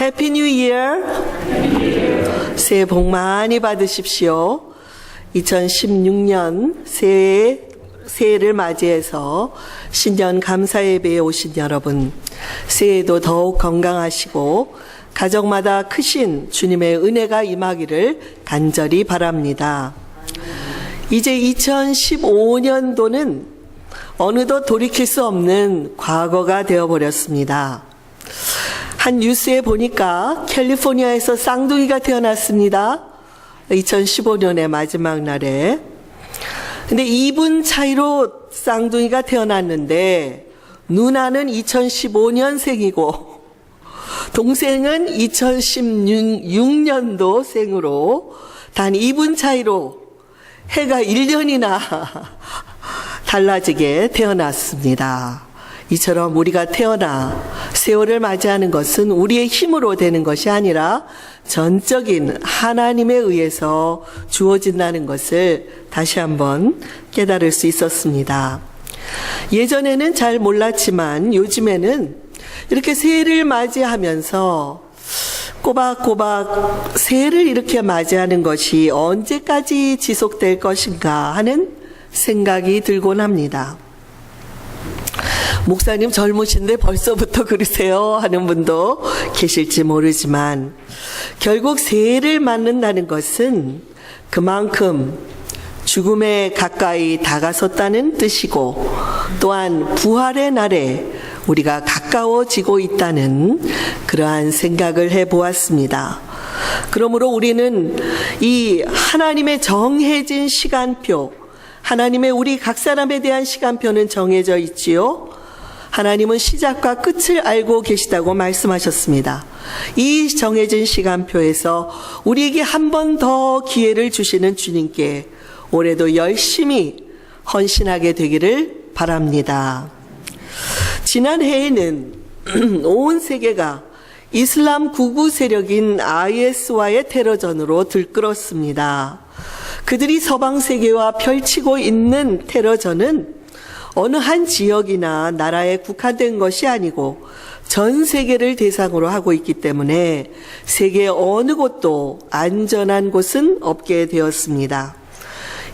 해피 뉴 이어. 새해 복 많이 받으십시오. 2016년 새해를 맞이해서 신년 감사 예배에 오신 여러분, 새해도 더욱 건강하시고 가정마다 크신 주님의 은혜가 임하기를 간절히 바랍니다. 이제 2015년도는 어느덧 돌이킬 수 없는 과거가 되어버렸습니다. 한 뉴스에 보니까 캘리포니아에서 쌍둥이가 태어났습니다. 2015년의 마지막 날에. 근데 2분 차이로 쌍둥이가 태어났는데 누나는 2015년생이고 동생은 2016년도 생으로 단 2분 차이로 해가 1년이나 달라지게 태어났습니다. 이처럼 우리가 태어나 세월을 맞이하는 것은 우리의 힘으로 되는 것이 아니라 전적인 하나님에 의해서 주어진다는 것을 다시 한번 깨달을 수 있었습니다. 예전에는 잘 몰랐지만 요즘에는 이렇게 새해를 맞이하면서 꼬박꼬박 새해를 이렇게 맞이하는 것이 언제까지 지속될 것인가 하는 생각이 들곤 합니다. 목사님 젊으신데 벌써부터 그러세요 하는 분도 계실지 모르지만 결국 새해를 맞는다는 것은 그만큼 죽음에 가까이 다가섰다는 뜻이고 또한 부활의 날에 우리가 가까워지고 있다는 그러한 생각을 해보았습니다. 그러므로 우리는 이 하나님의 정해진 시간표, 하나님의 우리 각 사람에 대한 시간표는 정해져 있지요. 하나님은 시작과 끝을 알고 계시다고 말씀하셨습니다. 이 정해진 시간표에서 우리에게 한 번 더 기회를 주시는 주님께 올해도 열심히 헌신하게 되기를 바랍니다. 지난 해에는 온 세계가 이슬람 구구 세력인 IS와의 테러전으로 들끓었습니다. 그들이 서방 세계와 펼치고 있는 테러전은 어느 한 지역이나 나라에 국한된 것이 아니고 전 세계를 대상으로 하고 있기 때문에 세계 어느 곳도 안전한 곳은 없게 되었습니다.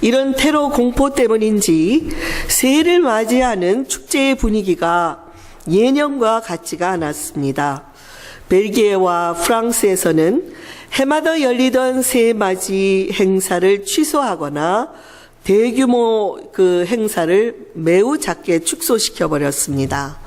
이런 테러 공포 때문인지 새해를 맞이하는 축제의 분위기가 예년과 같지가 않았습니다. 벨기에와 프랑스에서는 해마다 열리던 새해 맞이 행사를 취소하거나 대규모 그 행사를 매우 작게 축소시켜 버렸습니다.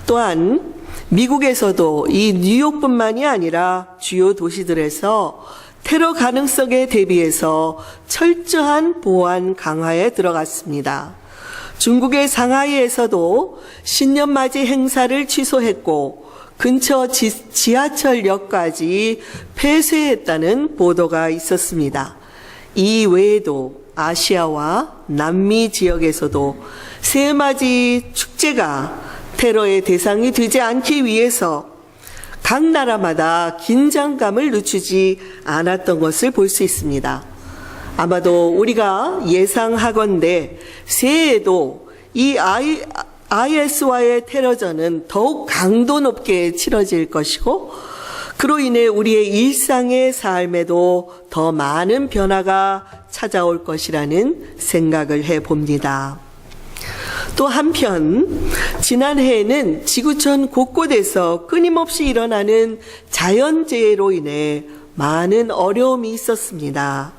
또한 미국에서도 이 뉴욕뿐만이 아니라 주요 도시들에서 테러 가능성에 대비해서 철저한 보안 강화에 들어갔습니다. 중국의 상하이에서도 신년맞이 행사를 취소했고 근처 지하철역까지 폐쇄했다는 보도가 있었습니다. 이 외에도 아시아와 남미 지역에서도 새해맞이 축제가 테러의 대상이 되지 않기 위해서 각 나라마다 긴장감을 늦추지 않았던 것을 볼 수 있습니다. 아마도 우리가 예상하건대 새해에도 이 IS와의 테러전은 더욱 강도 높게 치러질 것이고 그로 인해 우리의 일상의 삶에도 더 많은 변화가 찾아올 것이라는 생각을 해봅니다. 또 한편 지난해에는 지구촌 곳곳에서 끊임없이 일어나는 자연재해로 인해 많은 어려움이 있었습니다.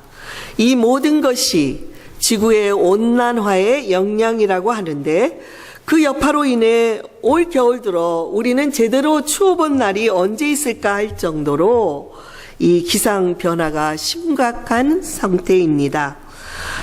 이 모든 것이 지구의 온난화의 영향이라고 하는데 그 여파로 인해 올 겨울 들어 우리는 제대로 추워본 날이 언제 있을까 할 정도로 이 기상 변화가 심각한 상태입니다.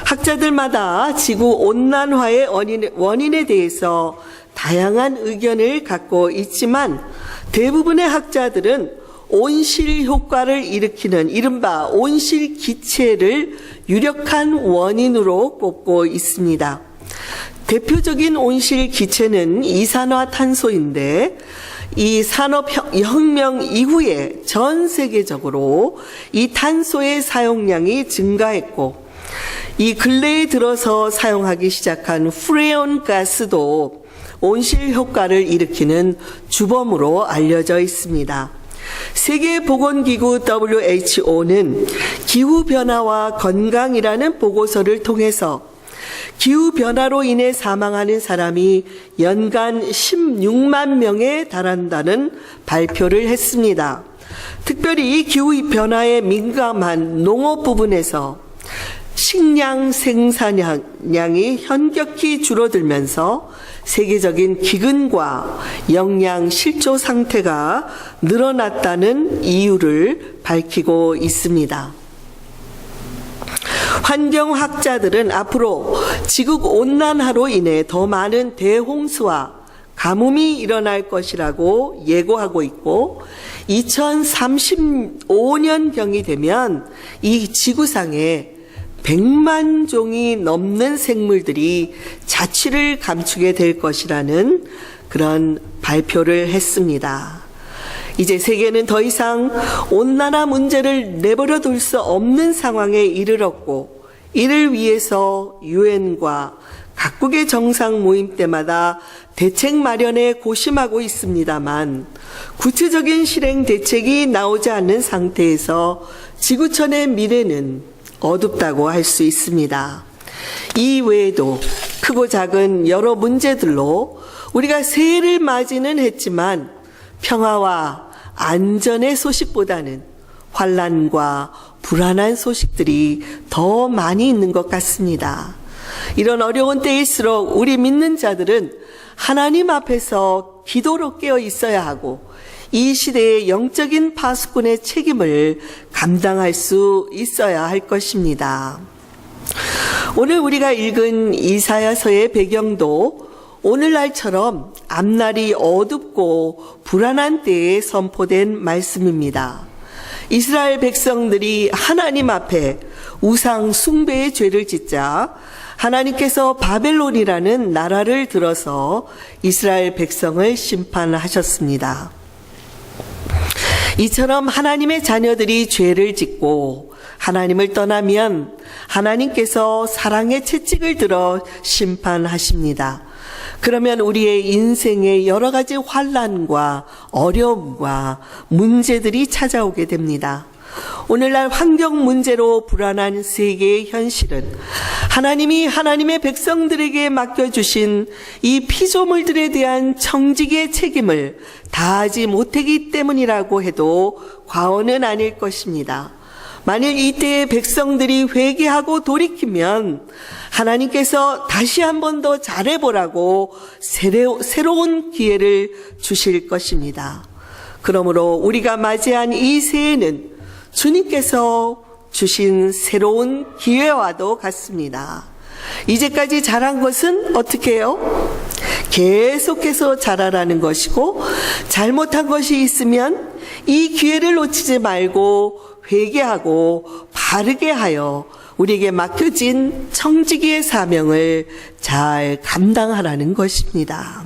학자들마다 지구 온난화의 원인에 대해서 다양한 의견을 갖고 있지만 대부분의 학자들은 온실 효과를 일으키는 이른바 온실 기체를 유력한 원인으로 꼽고 있습니다. 대표적인 온실 기체는 이산화탄소인데 이 산업혁명 이후에 전 세계적으로 이 탄소의 사용량이 증가했고 이 근래에 들어서 사용하기 시작한 프레온 가스도 온실 효과를 일으키는 주범으로 알려져 있습니다. 세계보건기구 WHO는 기후변화와 건강이라는 보고서를 통해서 기후변화로 인해 사망하는 사람이 연간 16만 명에 달한다는 발표를 했습니다. 특별히 기후변화에 민감한 농업 부분에서 식량 생산량이 현격히 줄어들면서 세계적인 기근과 영양 실조 상태가 늘어났다는 이유를 밝히고 있습니다. 환경학자들은 앞으로 지구온난화로 인해 더 많은 대홍수와 가뭄이 일어날 것이라고 예고하고 있고 2035년경이 되면 이 지구상에 100만 종이 넘는 생물들이 자취를 감추게 될 것이라는 그런 발표를 했습니다. 이제 세계는 더 이상 온난화 문제를 내버려 둘 수 없는 상황에 이르렀고 이를 위해서 유엔과 각국의 정상 모임 때마다 대책 마련에 고심하고 있습니다만 구체적인 실행 대책이 나오지 않는 상태에서 지구촌의 미래는 어둡다고 할 수 있습니다. 이 외에도 크고 작은 여러 문제들로 우리가 새해를 맞이는 했지만 평화와 안전의 소식보다는 환란과 불안한 소식들이 더 많이 있는 것 같습니다. 이런 어려운 때일수록 우리 믿는 자들은 하나님 앞에서 기도로 깨어 있어야 하고 이 시대의 영적인 파수꾼의 책임을 감당할 수 있어야 할 것입니다. 오늘 우리가 읽은 이사야서의 배경도 오늘날처럼 앞날이 어둡고 불안한 때에 선포된 말씀입니다. 이스라엘 백성들이 하나님 앞에 우상 숭배의 죄를 짓자 하나님께서 바벨론이라는 나라를 들어서 이스라엘 백성을 심판하셨습니다. 이처럼 하나님의 자녀들이 죄를 짓고 하나님을 떠나면 하나님께서 사랑의 채찍을 들어 심판하십니다. 그러면 우리의 인생에 여러 가지 환난과 어려움과 문제들이 찾아오게 됩니다. 오늘날 환경 문제로 불안한 세계의 현실은 하나님이 하나님의 백성들에게 맡겨주신 이 피조물들에 대한 청지기의 책임을 다하지 못하기 때문이라고 해도 과언은 아닐 것입니다. 만일 이때의 백성들이 회개하고 돌이키면 하나님께서 다시 한 번 더 잘해보라고 새로운 기회를 주실 것입니다. 그러므로 우리가 맞이한 이 새해는 주님께서 주신 새로운 기회와도 같습니다. 이제까지 잘한 것은 어떻게 해요? 계속해서 잘하라는 것이고 잘못한 것이 있으면 이 기회를 놓치지 말고 회개하고 바르게 하여 우리에게 맡겨진 청지기의 사명을 잘 감당하라는 것입니다.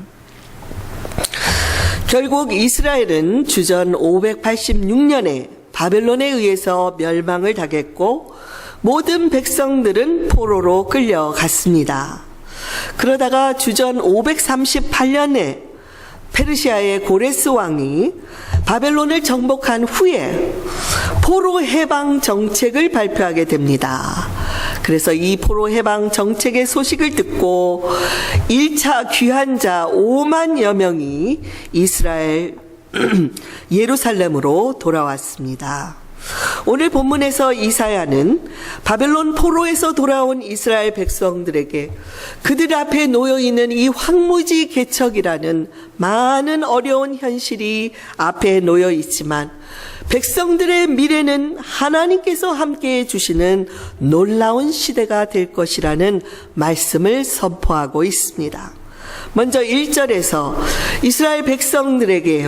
결국 이스라엘은 주전 586년에 바벨론에 의해서 멸망을 당했고 모든 백성들은 포로로 끌려갔습니다. 그러다가 주전 538년에 페르시아의 고레스 왕이 바벨론을 정복한 후에 포로 해방 정책을 발표하게 됩니다. 그래서 이 포로 해방 정책의 소식을 듣고 1차 귀환자 5만여 명이 이스라엘 예루살렘으로 돌아왔습니다. 오늘 본문에서 이사야는 바벨론 포로에서 돌아온 이스라엘 백성들에게 그들 앞에 놓여있는 이 황무지 개척이라는 많은 어려운 현실이 앞에 놓여있지만 백성들의 미래는 하나님께서 함께해 주시는 놀라운 시대가 될 것이라는 말씀을 선포하고 있습니다. 먼저 1절에서 이스라엘 백성들에게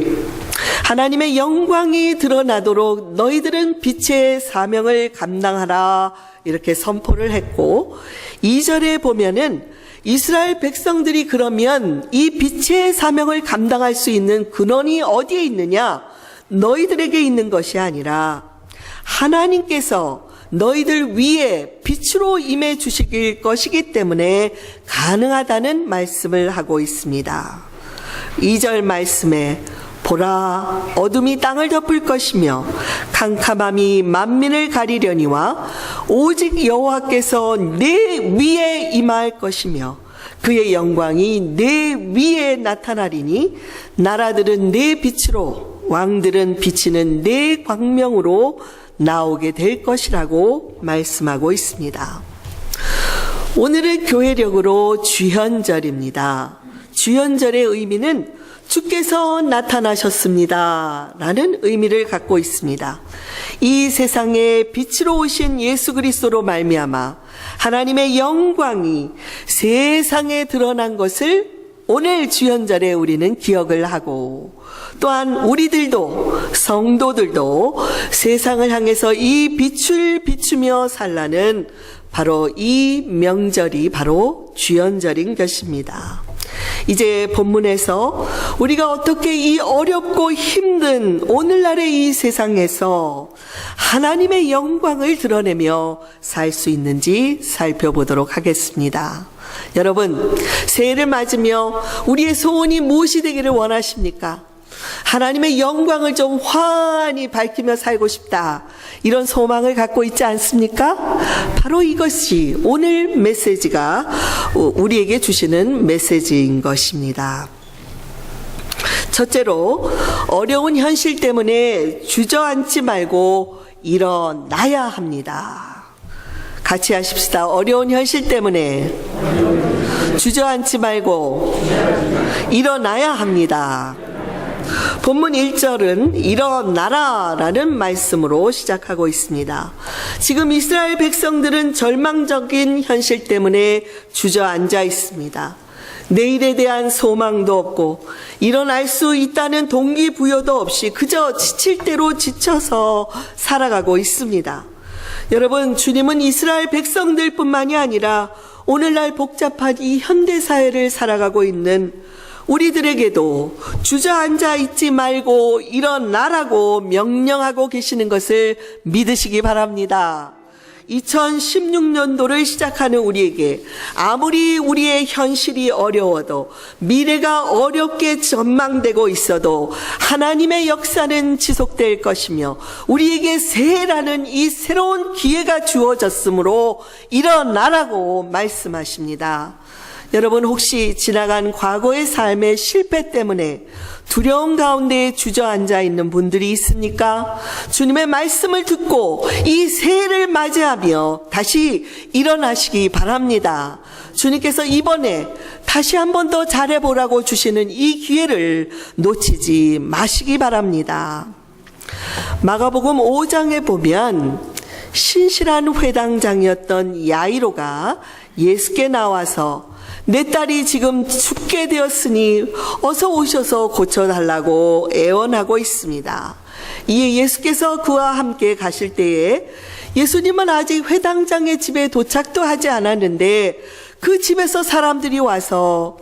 하나님의 영광이 드러나도록 너희들은 빛의 사명을 감당하라 이렇게 선포를 했고 2절에 보면은 이스라엘 백성들이 그러면 이 빛의 사명을 감당할 수 있는 근원이 어디에 있느냐? 너희들에게 있는 것이 아니라 하나님께서 너희들 위에 빛으로 임해 주실 것이기 때문에 가능하다는 말씀을 하고 있습니다. 2절 말씀에 보라, 어둠이 땅을 덮을 것이며 캄캄함이 만민을 가리려니와 오직 여호와께서 내 위에 임할 것이며 그의 영광이 내 위에 나타나리니 나라들은 내 빛으로 왕들은 비치는 내 광명으로 나오게 될 것이라고 말씀하고 있습니다. 오늘은 교회력으로 주현절입니다. 주현절의 의미는 주께서 나타나셨습니다 라는 의미를 갖고 있습니다. 이 세상에 빛으로 오신 예수 그리스도로 말미암아 하나님의 영광이 세상에 드러난 것을 오늘 주현절에 우리는 기억을 하고, 또한 우리들도 성도들도 세상을 향해서 이 빛을 비추며 살라는 바로 이 명절이 바로 주현절인 것입니다. 이제 본문에서 우리가 어떻게 이 어렵고 힘든 오늘날의 이 세상에서 하나님의 영광을 드러내며 살 수 있는지 살펴보도록 하겠습니다. 여러분, 새해를 맞으며 우리의 소원이 무엇이 되기를 원하십니까? 하나님의 영광을 좀 환히 밝히며 살고 싶다, 이런 소망을 갖고 있지 않습니까? 바로 이것이 오늘 메시지가 우리에게 주시는 메시지인 것입니다. 첫째로, 어려운 현실 때문에 주저앉지 말고 일어나야 합니다. 같이 하십시다. 어려운 현실 때문에 주저앉지 말고 일어나야 합니다. 본문 1절은 일어나라 라는 말씀으로 시작하고 있습니다. 지금 이스라엘 백성들은 절망적인 현실 때문에 주저앉아 있습니다. 내일에 대한 소망도 없고 일어날 수 있다는 동기부여도 없이 그저 지칠 대로 지쳐서 살아가고 있습니다. 여러분, 주님은 이스라엘 백성들뿐만이 아니라 오늘날 복잡한 이 현대사회를 살아가고 있는 우리들에게도 주저앉아 있지 말고 일어나라고 명령하고 계시는 것을 믿으시기 바랍니다. 2016년도를 시작하는 우리에게 아무리 우리의 현실이 어려워도, 미래가 어렵게 전망되고 있어도 하나님의 역사는 지속될 것이며 우리에게 새해라는 이 새로운 기회가 주어졌으므로 일어나라고 말씀하십니다. 여러분, 혹시 지나간 과거의 삶의 실패 때문에 두려움 가운데 주저앉아 있는 분들이 있습니까? 주님의 말씀을 듣고 이 새해를 맞이하며 다시 일어나시기 바랍니다. 주님께서 이번에 다시 한 번 더 잘해보라고 주시는 이 기회를 놓치지 마시기 바랍니다. 마가복음 5장에 보면 신실한 회당장이었던 야이로가 예수께 나와서 내 딸이 지금 죽게 되었으니 어서 오셔서 고쳐달라고 애원하고 있습니다. 이에 예수께서 그와 함께 가실 때에 예수님은 아직 회당장의 집에 도착도 하지 않았는데 그 집에서 사람들이 와서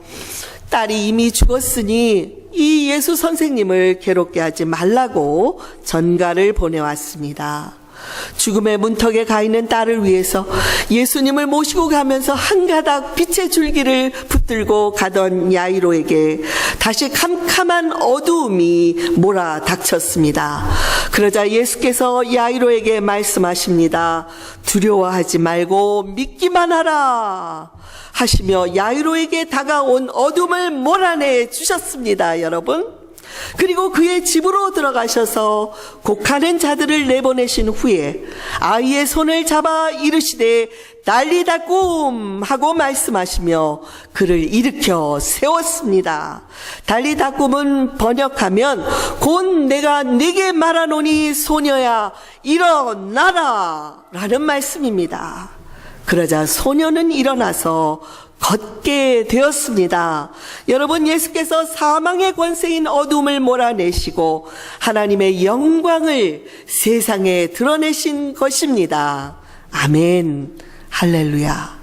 딸이 이미 죽었으니 이 예수 선생님을 괴롭게 하지 말라고 전가를 보내왔습니다. 죽음의 문턱에 가 있는 딸을 위해서 예수님을 모시고 가면서 한 가닥 빛의 줄기를 붙들고 가던 야이로에게 다시 캄캄한 어두움이 몰아닥쳤습니다. 그러자 예수께서 야이로에게 말씀하십니다. 두려워하지 말고 믿기만 하라 하시며 야이로에게 다가온 어둠을 몰아내 주셨습니다. 여러분, 그리고 그의 집으로 들어가셔서 곡하는 자들을 내보내신 후에 아이의 손을 잡아 이르시되 난리다 꿈 하고 말씀하시며 그를 일으켜 세웠습니다. 달리다 꿈은 번역하면 곧 내가 네게 말하노니 소녀야 일어나라 라는 말씀입니다. 그러자 소녀는 일어나서 걷게 되었습니다. 여러분, 예수께서 사망의 권세인 어둠을 몰아내시고 하나님의 영광을 세상에 드러내신 것입니다. 아멘, 할렐루야.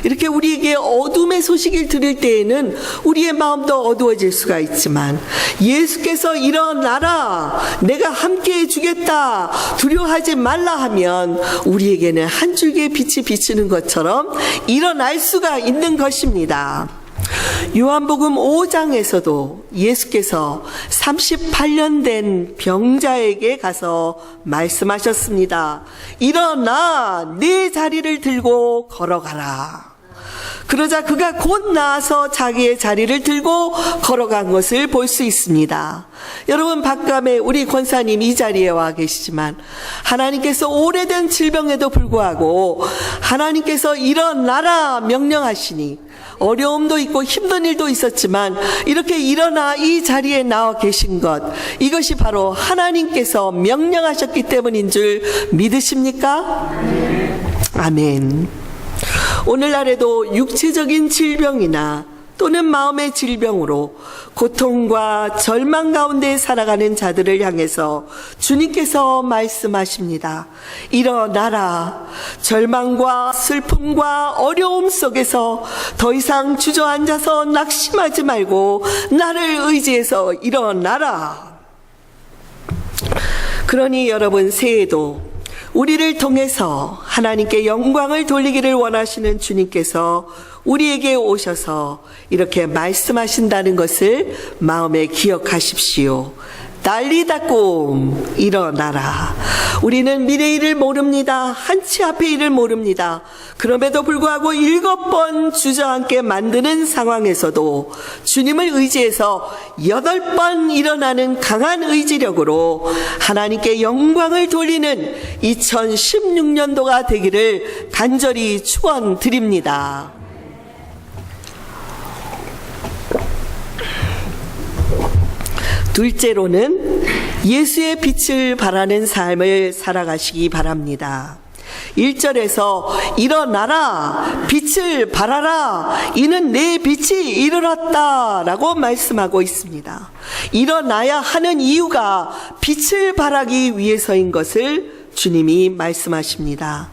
이렇게 우리에게 어둠의 소식을 들을 때에는 우리의 마음도 어두워질 수가 있지만 예수께서 일어나라, 내가 함께해 주겠다, 두려워하지 말라 하면 우리에게는 한 줄기의 빛이 비치는 것처럼 일어날 수가 있는 것입니다. 요한복음 5장에서도 예수께서 38년 된 병자에게 가서 말씀하셨습니다. 일어나 네 자리를 들고 걸어가라. 그러자 그가 곧 나아서 자기의 자리를 들고 걸어간 것을 볼 수 있습니다. 여러분, 박감에 우리 권사님 이 자리에 와 계시지만 하나님께서 오래된 질병에도 불구하고 하나님께서 일어나라 명령하시니 어려움도 있고 힘든 일도 있었지만 이렇게 일어나 이 자리에 나와 계신 것, 이것이 바로 하나님께서 명령하셨기 때문인 줄 믿으십니까? 아멘. 오늘날에도 육체적인 질병이나 또는 마음의 질병으로 고통과 절망 가운데 살아가는 자들을 향해서 주님께서 말씀하십니다. 일어나라. 절망과 슬픔과 어려움 속에서 더 이상 주저앉아서 낙심하지 말고 나를 의지해서 일어나라. 그러니 여러분, 새해도 우리를 통해서 하나님께 영광을 돌리기를 원하시는 주님께서 우리에게 오셔서 이렇게 말씀하신다는 것을 마음에 기억하십시오. 난리다 꿈 일어나라. 우리는 미래 일을 모릅니다. 한치 앞의 일을 모릅니다. 그럼에도 불구하고 7번 주저앉게 만드는 상황에서도 주님을 의지해서 8번 일어나는 강한 의지력으로 하나님께 영광을 돌리는 2016년도가 되기를 간절히 축원드립니다. 둘째로는 예수의 빛을 발하는 삶을 살아가시기 바랍니다. 1절에서 일어나라, 빛을 발하라, 이는 내 빛이 이르렀다 라고 말씀하고 있습니다. 일어나야 하는 이유가 빛을 발하기 위해서인 것을 주님이 말씀하십니다.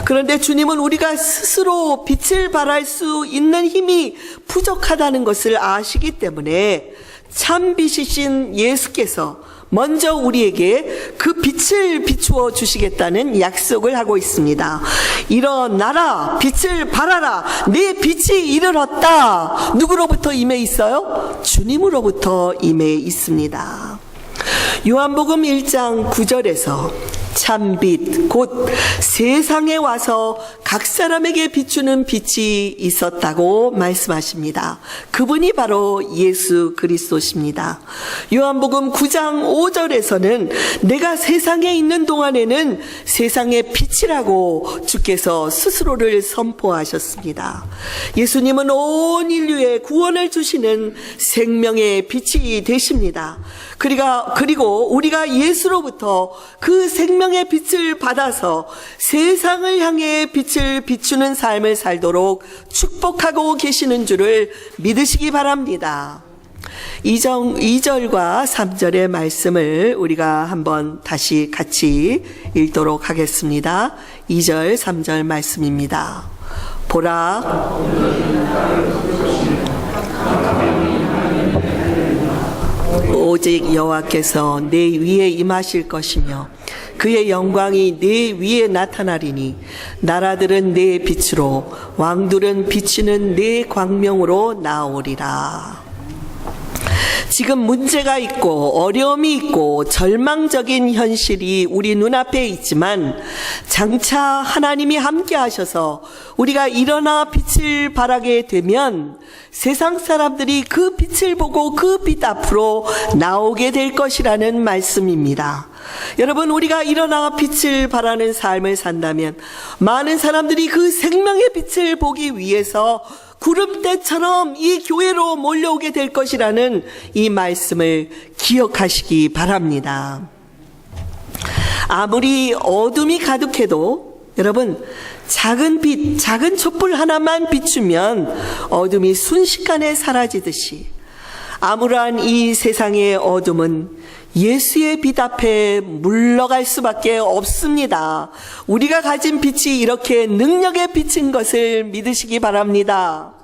그런데 주님은 우리가 스스로 빛을 발할 수 있는 힘이 부족하다는 것을 아시기 때문에 참 빛이신 예수께서 먼저 우리에게 그 빛을 비추어 주시겠다는 약속을 하고 있습니다. 일어나라, 빛을 발하라, 내 빛이 이르렀다. 누구로부터 임해 있어요? 주님으로부터 임해 있습니다. 요한복음 1장 9절에서 참빛 곧 세상에 와서 각 사람에게 비추는 빛이 있었다고 말씀하십니다. 그분이 바로 예수 그리스도십니다. 요한복음 9장 5절에서는 내가 세상에 있는 동안에는 세상의 빛이라고 주께서 스스로를 선포하셨습니다. 예수님은 온 인류의 구원을 주시는 생명의 빛이 되십니다. 그리고 우리가 예수로부터 그 생명의 빛을 받아서 세상을 향해 빛을 비추는 삶을 살도록 축복하고 계시는 줄을 믿으시기 바랍니다. 2절과 3절의 말씀을 우리가 한번 다시 같이 읽도록 하겠습니다. 2절, 3절 말씀입니다. 보라, 오직 여호와께서 내 위에 임하실 것이며 그의 영광이 내 위에 나타나리니 나라들은 내 빛으로 왕들은 비치는 내 광명으로 나오리라. 지금 문제가 있고 어려움이 있고 절망적인 현실이 우리 눈앞에 있지만 장차 하나님이 함께 하셔서 우리가 일어나 빛을 발하게 되면 세상 사람들이 그 빛을 보고 그 빛 앞으로 나오게 될 것이라는 말씀입니다. 여러분, 우리가 일어나 빛을 발하는 삶을 산다면 많은 사람들이 그 생명의 빛을 보기 위해서 구름대처럼 이 교회로 몰려오게 될 것이라는 이 말씀을 기억하시기 바랍니다. 아무리 어둠이 가득해도 여러분, 작은 빛, 작은 촛불 하나만 비추면 어둠이 순식간에 사라지듯이 암울한 이 세상의 어둠은 예수의 빛 앞에 물러갈 수밖에 없습니다. 우리가 가진 빛이 이렇게 능력의 빛인 것을 믿으시기 바랍니다.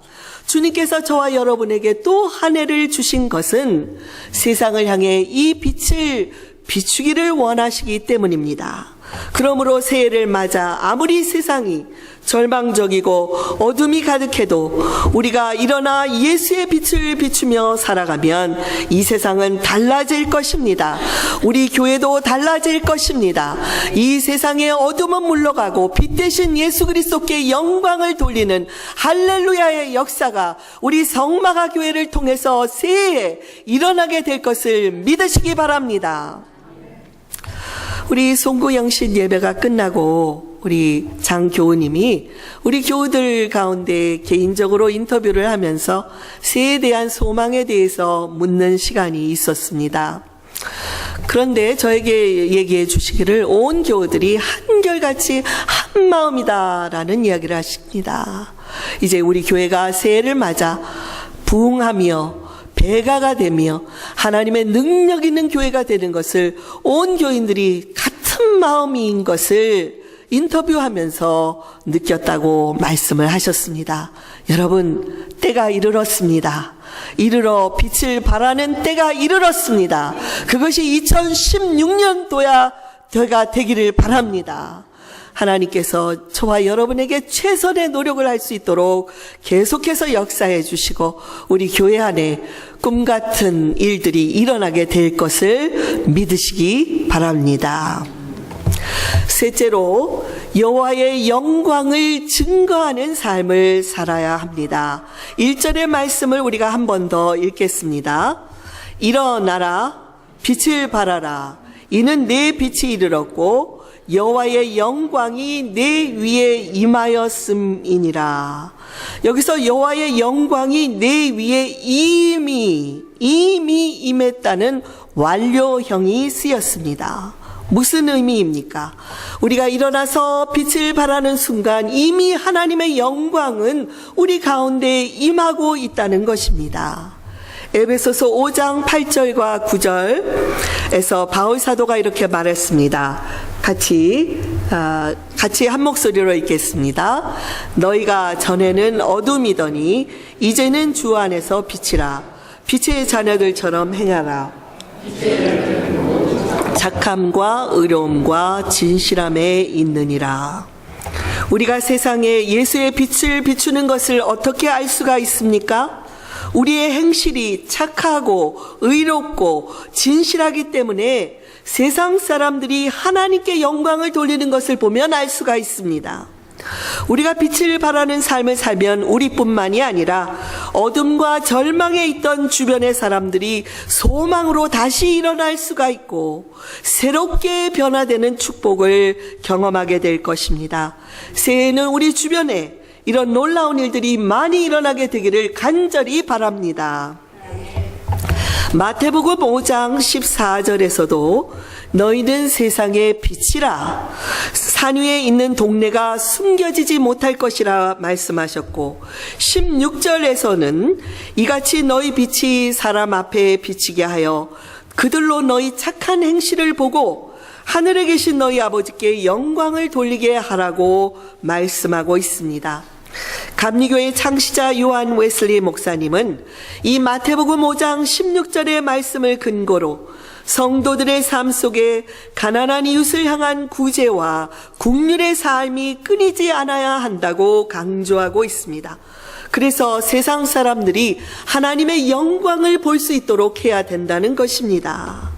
주님께서 저와 여러분에게 또 한 해를 주신 것은 세상을 향해 이 빛을 비추기를 원하시기 때문입니다. 그러므로 새해를 맞아 아무리 세상이 절망적이고 어둠이 가득해도 우리가 일어나 예수의 빛을 비추며 살아가면 이 세상은 달라질 것입니다. 우리 교회도 달라질 것입니다. 이 세상의 어둠은 물러가고 빛 대신 예수 그리스도께 영광을 돌리는 할렐루야의 역사가 우리 성마가 교회를 통해서 새해에 일어나게 될 것을 믿으시기 바랍니다. 우리 송구영신 예배가 끝나고 우리 장 교우님이 우리 교우들 가운데 개인적으로 인터뷰를 하면서 새해에 대한 소망에 대해서 묻는 시간이 있었습니다. 그런데 저에게 얘기해 주시기를 온 교우들이 한결같이 한 마음이다라는 이야기를 하십니다. 이제 우리 교회가 새해를 맞아 부흥하며 배가가 되며 하나님의 능력 있는 교회가 되는 것을 온 교인들이 같은 마음인 것을 인터뷰하면서 느꼈다고 말씀을 하셨습니다. 여러분, 때가 이르렀습니다. 이르러 빛을 발하는 때가 이르렀습니다. 그것이 2016년도가 되기를 바랍니다. 하나님께서 저와 여러분에게 최선의 노력을 할 수 있도록 계속해서 역사해 주시고 우리 교회 안에 꿈같은 일들이 일어나게 될 것을 믿으시기 바랍니다. 셋째로, 여호와의 영광을 증거하는 삶을 살아야 합니다. 1절의 말씀을 우리가 한 번 더 읽겠습니다. 일어나라, 빛을 발하라. 이는 내 빛이 이르렀고 여호와의 영광이 내 위에 임하였음이니라. 여기서 여호와의 영광이 내 위에 이미 임했다는 완료형이 쓰였습니다. 무슨 의미입니까? 우리가 일어나서 빛을 발하는 순간 이미 하나님의 영광은 우리 가운데 임하고 있다는 것입니다. 에베소서 5장 8절과 9절에서 바울 사도가 이렇게 말했습니다. 같이 한 목소리로 읽겠습니다. 너희가 전에는 어둠이더니 이제는 주 안에서 빛이라. 빛의 자녀들처럼 행하라. 착함과 의로움과 진실함에 있느니라. 우리가 세상에 예수의 빛을 비추는 것을 어떻게 알 수가 있습니까? 우리의 행실이 착하고 의롭고 진실하기 때문에 세상 사람들이 하나님께 영광을 돌리는 것을 보면 알 수가 있습니다. 우리가 빛을 발하는 삶을 살면 우리뿐만이 아니라 어둠과 절망에 있던 주변의 사람들이 소망으로 다시 일어날 수가 있고 새롭게 변화되는 축복을 경험하게 될 것입니다. 새해에는 우리 주변에 이런 놀라운 일들이 많이 일어나게 되기를 간절히 바랍니다. 마태복음 5장 14절에서도 너희는 세상의 빛이라. 산 위에 있는 동네가 숨겨지지 못할 것이라 말씀하셨고 16절에서는 이같이 너희 빛이 사람 앞에 비치게 하여 그들로 너희 착한 행실을 보고 하늘에 계신 너희 아버지께 영광을 돌리게 하라고 말씀하고 있습니다. 감리교의 창시자 요한 웨슬리 목사님은 이 마태복음 5장 16절의 말씀을 근거로 성도들의 삶 속에 가난한 이웃을 향한 구제와 긍휼의 삶이 끊이지 않아야 한다고 강조하고 있습니다. 그래서 세상 사람들이 하나님의 영광을 볼 수 있도록 해야 된다는 것입니다.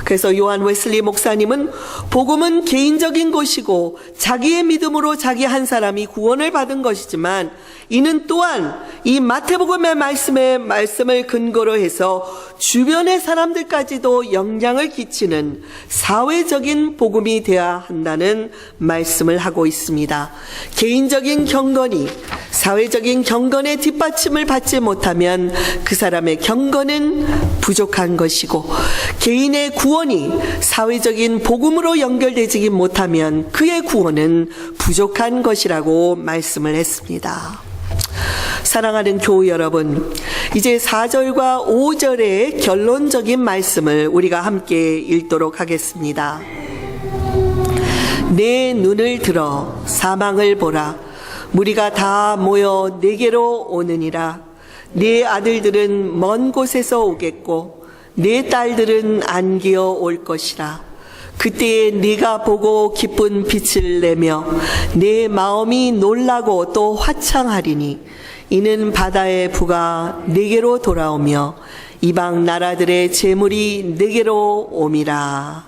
그래서 요한 웨슬리 목사님은 복음은 개인적인 것이고 자기의 믿음으로 자기 한 사람이 구원을 받은 것이지만 이는 또한 이 마태복음의 말씀을 근거로 해서 주변의 사람들까지도 영향을 끼치는 사회적인 복음이 되어야 한다는 말씀을 하고 있습니다. 개인적인 경건이 사회적인 경건의 뒷받침을 받지 못하면 그 사람의 경건은 부족한 것이고 개인의 구원이 사회적인 복음으로 연결되지 못하면 그의 구원은 부족한 것이라고 말씀을 했습니다. 사랑하는 교우 여러분, 이제 4절과 5절의 결론적인 말씀을 우리가 함께 읽도록 하겠습니다. 내 눈을 들어 사망을 보라. 무리가 다 모여 내게로 오느니라. 네 아들들은 먼 곳에서 오겠고 네 딸들은 안기어 올 것이라. 그때에 네가 보고 기쁜 빛을 내며 내 마음이 놀라고 또 화창하리니 이는 바다의 부가 네게로 돌아오며 이방 나라들의 재물이 네게로 옴이라.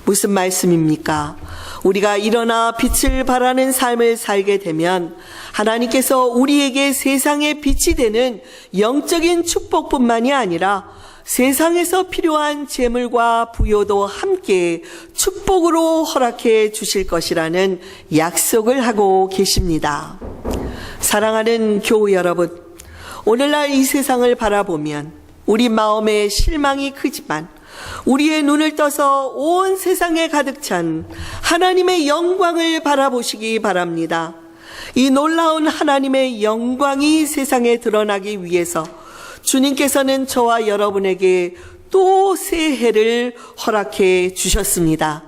무슨 말씀입니까? 우리가 일어나 빛을 발하는 삶을 살게 되면 하나님께서 우리에게 세상의 빛이 되는 영적인 축복뿐만이 아니라 세상에서 필요한 재물과 부요도 함께 축복으로 허락해 주실 것이라는 약속을 하고 계십니다. 사랑하는 교우 여러분, 오늘날 이 세상을 바라보면 우리 마음에 실망이 크지만 우리의 눈을 떠서 온 세상에 가득 찬 하나님의 영광을 바라보시기 바랍니다. 이 놀라운 하나님의 영광이 세상에 드러나기 위해서 주님께서는 저와 여러분에게 또 새해를 허락해 주셨습니다.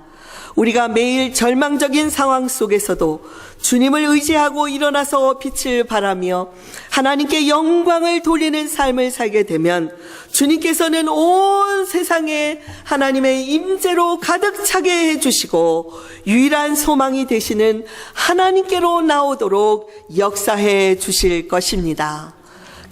우리가 매일 절망적인 상황 속에서도 주님을 의지하고 일어나서 빛을 발하며 하나님께 영광을 돌리는 삶을 살게 되면 주님께서는 온 세상에 하나님의 임재로 가득 차게 해주시고 유일한 소망이 되시는 하나님께로 나오도록 역사해 주실 것입니다.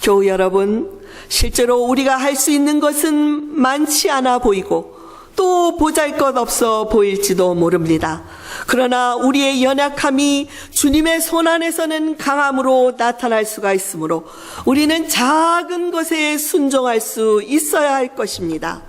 교우 여러분, 실제로 우리가 할 수 있는 것은 많지 않아 보이고 또 보잘것없어 보일지도 모릅니다. 그러나 우리의 연약함이 주님의 손 안에서는 강함으로 나타날 수가 있으므로 우리는 작은 것에 순종할 수 있어야 할 것입니다.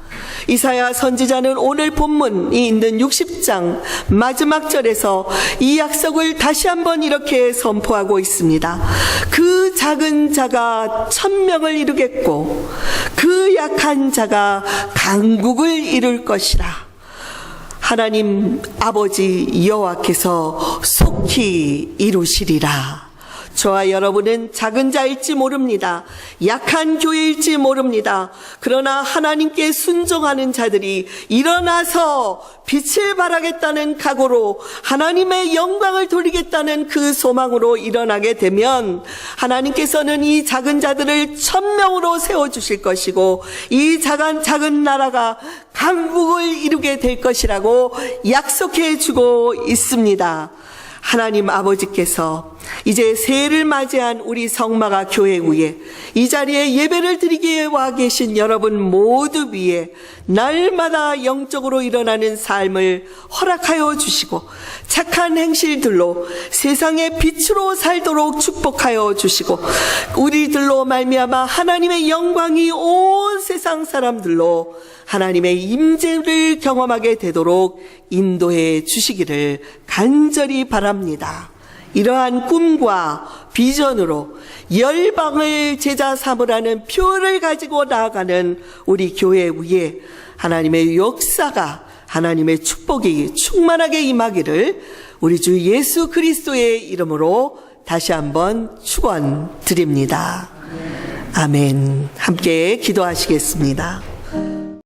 이사야 선지자는 오늘 본문이 있는 60장 마지막 절에서 이 약속을 다시 한번 이렇게 선포하고 있습니다. 그 작은 자가 1000명을 이루겠고 그 약한 자가 강국을 이룰 것이라. 하나님 아버지 여호와께서 속히 이루시리라. 저와 여러분은 작은 자일지 모릅니다. 약한 교회일지 모릅니다. 그러나 하나님께 순종하는 자들이 일어나서 빛을 발하겠다는 각오로 하나님의 영광을 돌리겠다는 그 소망으로 일어나게 되면 하나님께서는 이 작은 자들을 1000명으로 세워주실 것이고 이 작은 나라가 강국을 이루게 될 것이라고 약속해 주고 있습니다. 하나님 아버지께서 이제 새해를 맞이한 우리 성마가 교회 위에 이 자리에 예배를 드리기에 와 계신 여러분 모두 위에 날마다 영적으로 일어나는 삶을 허락하여 주시고 착한 행실들로 세상의 빛으로 살도록 축복하여 주시고 우리들로 말미암아 하나님의 영광이 온 세상 사람들로 하나님의 임재를 경험하게 되도록 인도해 주시기를 간절히 바랍니다. 이러한 꿈과 비전으로 열방을 제자 삼으라는 표를 가지고 나아가는 우리 교회 위에 하나님의 역사가, 하나님의 축복이 충만하게 임하기를 우리 주 예수 그리스도의 이름으로 다시 한번 축원드립니다. 아멘. 함께 기도하시겠습니다.